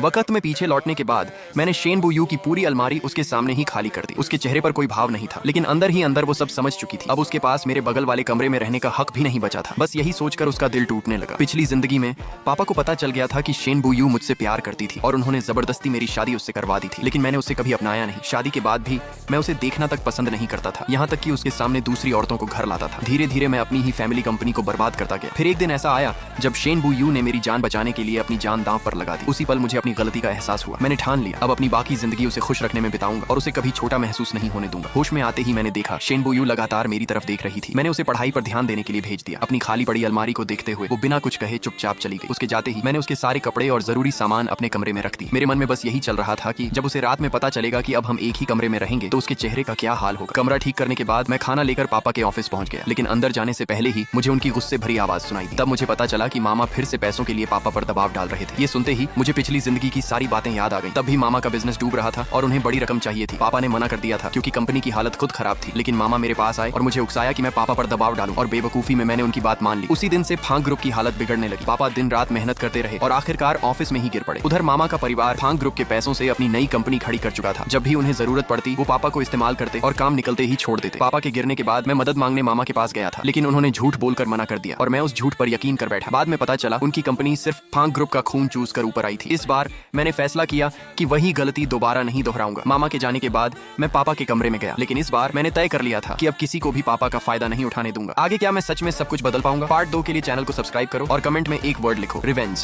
वक्त में पीछे लौटने के बाद मैंने शेन बुयू की पूरी अलमारी उसके सामने ही खाली कर दी। उसके चेहरे पर कोई भाव नहीं था, लेकिन अंदर ही अंदर वो सब समझ चुकी थी। अब उसके पास मेरे बगल वाले कमरे में रहने का हक भी नहीं बचा था। बस यही सोचकर उसका दिल टूटने लगा। पिछली जिंदगी में पापा को पता चल गया था कि शेन बुयू मुझसे प्यार करती थी और उन्होंने जबरदस्ती मेरी शादी उससे करवा दी थी, लेकिन मैंने उसे कभी अपनाया नहीं। शादी के बाद भी मैं उसे देखना तक पसंद नहीं करता था, यहाँ तक कि उसके सामने दूसरी औरतों को घर लाता था। धीरे धीरे मैं अपनी ही फैमिली कंपनी को बर्बाद करता गया। फिर एक दिन ऐसा आया जब शेन बुयू ने मेरी जान बचाने के लिए अपनी जान दांव पर लगा दी। उसी पल मुझे अपनी गलती का एहसास हुआ। मैंने ठान लिया अब अपनी बाकी जिंदगी उसे खुश रखने में बिताऊंगा और उसे कभी छोटा महसूस नहीं होने दूंगा। होश में आते ही मैंने देखा शेन बुयू लगातार मेरी तरफ देख रही थी। मैंने उसे पढ़ाई पर ध्यान देने के लिए भेज दिया। अपनी खाली पड़ी अलमारी को देखते हुए वो बिना कुछ कहे चुपचाप चली गई। उसके जाते ही मैंने उसके सारे कपड़े और जरूरी सामान अपने कमरे में रख दी। मेरे मन में बस यही चल रहा था कि जब उसे रात में पता चलेगा कि अब हम एक ही कमरे में रहेंगे तो उसके चेहरे का क्या हाल होगा। कमरा ठीक करने के बाद मैं खाना लेकर पापा के ऑफिस पहुंच गया, लेकिन अंदर जाने से पहले ही मुझे उनकी गुस्से भरी आवाज सुनाई दी। तब मुझे पता चला कि मामा फिर से पैसों के लिए पापा पर दबाव डाल रहे थे। ये सुनते ही मुझे पिछली जिंदगी की सारी बातें याद आ गई। तब भी मामा का बिजनेस डूब रहा था और उन्हें बड़ी रकम चाहिए थी। पापा ने मना कर दिया था क्योंकि कंपनी की हालत खुद खराब थी, लेकिन मामा मेरे पास आए और मुझे उकसाया कि मैं पापा पर दबाव डालूं और बेवकूफी में मैंने उनकी बात मान ली। उसी दिन से फांग ग्रुप की हालत बिगड़ने लगी। पापा दिन रात मेहनत करते रहे और आखिरकार ऑफिस में ही गिर पड़े। उधर मामा का परिवार फांग ग्रुप के पैसों से अपनी नई कंपनी खड़ी कर चुका था। जब भी उन्हें जरूरत पड़ती वो पापा को इस्तेमाल करते और काम निकलते ही छोड़ देते। पापा के गिरने के बाद मैं मदद मांगने मामा के पास गया था, लेकिन उन्होंने झूठ बोलकर मना कर दिया और मैं उस झूठ पर यकीन कर बैठा। बाद में पता चला उनकी कंपनी सिर्फ फांग ग्रुप का खून चूस कर ऊपर आई थी। इस बार मैंने फैसला किया कि वही गलती दोबारा नहीं दोहराऊंगा। मामा के जाने के बाद मैं पापा के कमरे में गया, लेकिन इस बार मैंने तय कर लिया था कि अब किसी को भी पापा का फायदा नहीं उठाने दूंगा। आगे क्या मैं सच में सब कुछ बदल पाऊंगा? पार्ट 2 के लिए चैनल को सब्सक्राइब करो और कमेंट में एक वर्ड लिखो, रिवेंज।